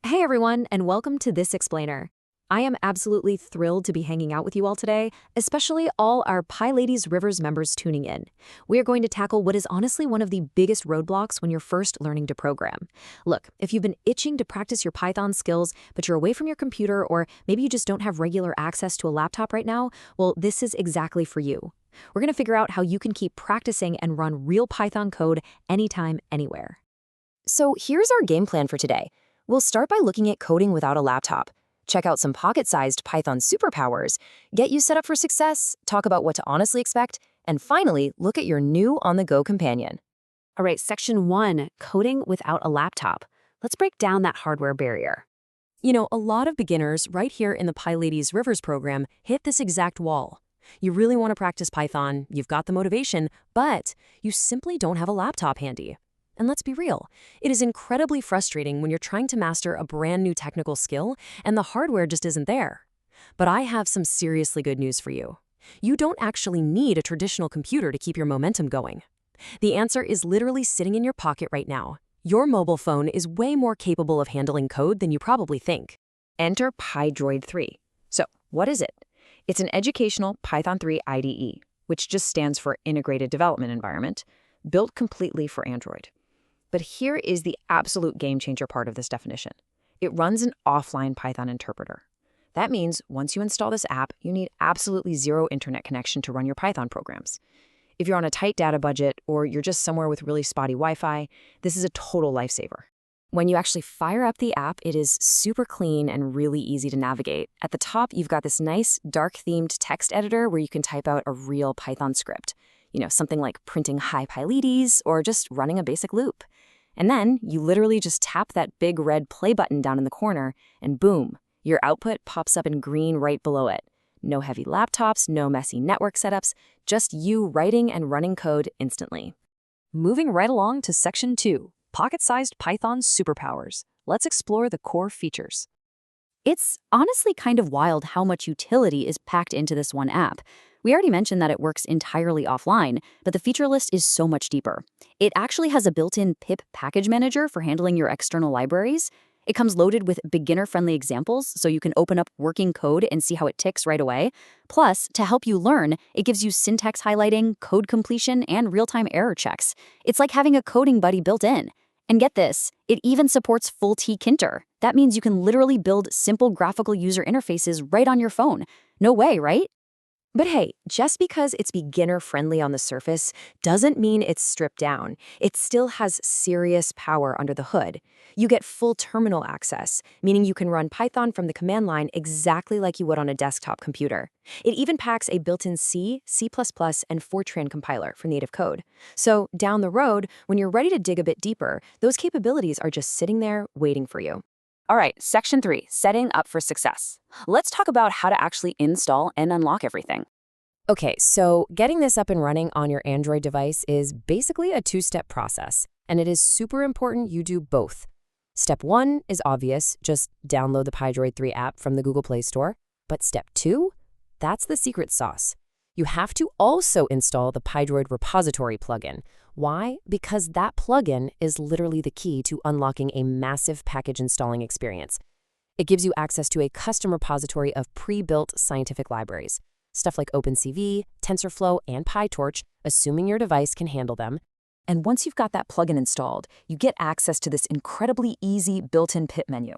Hey everyone, and welcome to This Explainer. I am absolutely thrilled to be hanging out with you all today, especially all our PyLadies Rivers members tuning in. We are going to tackle what is honestly one of the biggest roadblocks when you're first learning to program. Look, if you've been itching to practice your Python skills, but you're away from your computer, or maybe you just don't have regular access to a laptop right now, well, this is exactly for you. We're going to figure out how you can keep practicing and run real Python code anytime, anywhere. So here's our game plan for today. We'll start by looking at coding without a laptop, check out some pocket-sized Python superpowers, get you set up for success, talk about what to honestly expect, and finally, look at your new on-the-go companion. All right, section 1, coding without a laptop. Let's break down that hardware barrier. You know, a lot of beginners right here in the PyLadies Rivers program hit this exact wall. You really want to practice Python, you've got the motivation, but you simply don't have a laptop handy. And let's be real, it is incredibly frustrating when you're trying to master a brand new technical skill and the hardware just isn't there. But I have some seriously good news for you. You don't actually need a traditional computer to keep your momentum going. The answer is literally sitting in your pocket right now. Your mobile phone is way more capable of handling code than you probably think. Enter Pydroid 3. So, what is it? It's an educational Python 3 IDE, which just stands for Integrated Development Environment, built completely for Android. But here is the absolute game-changer part of this definition. It runs an offline Python interpreter. That means once you install this app, you need absolutely zero internet connection to run your Python programs. If you're on a tight data budget or you're just somewhere with really spotty Wi-Fi, this is a total lifesaver. When you actually fire up the app, it is super clean and really easy to navigate. At the top, you've got this nice, dark-themed text editor where you can type out a real Python script. You know, something like printing hi PyLadies or just running a basic loop. And then you literally just tap that big red play button down in the corner, and boom, your output pops up in green right below it. No heavy laptops, no messy network setups, just you writing and running code instantly. Moving right along to section 2, pocket-sized Python superpowers. Let's explore the core features. It's honestly kind of wild how much utility is packed into this one app. We already mentioned that it works entirely offline, but the feature list is so much deeper. It actually has a built-in pip package manager for handling your external libraries. It comes loaded with beginner-friendly examples, so you can open up working code and see how it ticks right away. Plus, to help you learn, it gives you syntax highlighting, code completion, and real-time error checks. It's like having a coding buddy built in. And get this, it even supports full tkinter. That means you can literally build simple graphical user interfaces right on your phone. No way, right? But hey, just because it's beginner-friendly on the surface doesn't mean it's stripped down. It still has serious power under the hood. You get full terminal access, meaning you can run Python from the command line exactly like you would on a desktop computer. It even packs a built-in C, C++, and Fortran compiler for native code. So down the road, when you're ready to dig a bit deeper, those capabilities are just sitting there waiting for you. All right, section 3, setting up for success. Let's talk about how to actually install and unlock everything. Okay, so getting this up and running on your Android device is basically a two-step process, and it is super important you do both. Step 1 is obvious, just download the Pydroid 3 app from the Google Play Store. But step 2, that's the secret sauce. You have to also install the Pydroid repository plugin. Why? Because that plugin is literally the key to unlocking a massive package installing experience. It gives you access to a custom repository of pre-built scientific libraries, stuff like OpenCV, TensorFlow, and PyTorch, assuming your device can handle them. And once you've got that plugin installed, you get access to this incredibly easy built-in pip menu.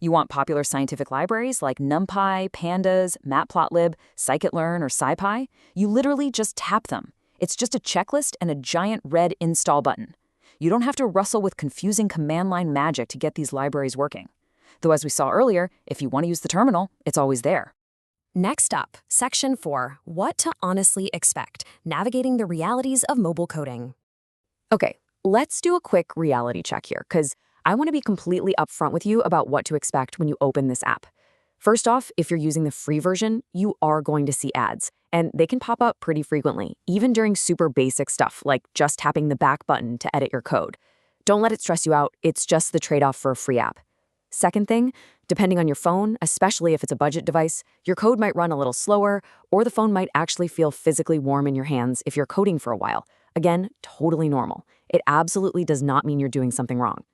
You want popular scientific libraries like NumPy, Pandas, Matplotlib, scikit-learn, or SciPy? You literally just tap them. It's just a checklist and a giant red install button. You don't have to wrestle with confusing command line magic to get these libraries working. Though as we saw earlier, if you want to use the terminal, it's always there. Next up, section 4, what to honestly expect, navigating the realities of mobile coding. Okay, let's do a quick reality check here, because I want to be completely upfront with you about what to expect when you open this app. First off, if you're using the free version, you are going to see ads, and they can pop up pretty frequently, even during super basic stuff like just tapping the back button to edit your code. Don't let it stress you out, it's just the trade-off for a free app. Second thing, depending on your phone, especially if it's a budget device, your code might run a little slower, or the phone might actually feel physically warm in your hands if you're coding for a while. Again, totally normal. It absolutely does not mean you're doing something wrong.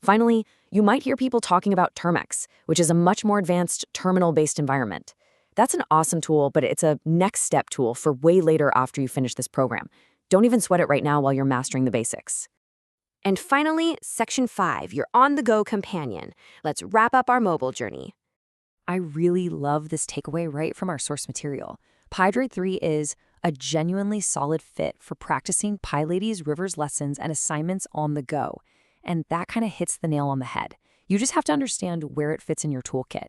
Finally, you might hear people talking about Termex, which is a much more advanced terminal-based environment. That's an awesome tool, but it's a next step tool for way later after you finish this program. Don't even sweat it right now while you're mastering the basics. And finally, Section 5, your on-the-go companion. Let's wrap up our mobile journey. I really love this takeaway right from our source material. Pydroid 3 is a genuinely solid fit for practicing PyLadies Rivers lessons and assignments on the go. And that kind of hits the nail on the head. You just have to understand where it fits in your toolkit.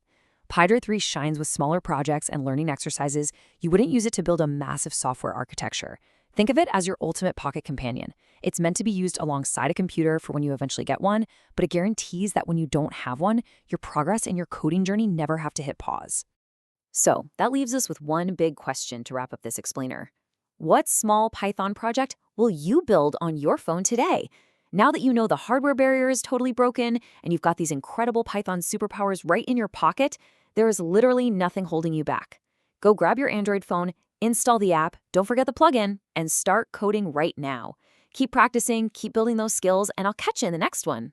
Pydroid 3 shines with smaller projects and learning exercises. You wouldn't use it to build a massive software architecture. Think of it as your ultimate pocket companion. It's meant to be used alongside a computer for when you eventually get one, but it guarantees that when you don't have one, your progress and your coding journey never have to hit pause. So that leaves us with one big question to wrap up this explainer. What small Python project will you build on your phone today? Now that you know the hardware barrier is totally broken and you've got these incredible Python superpowers right in your pocket, there is literally nothing holding you back. Go grab your Android phone, install the app, don't forget the plugin, and start coding right now. Keep practicing, keep building those skills, and I'll catch you in the next one.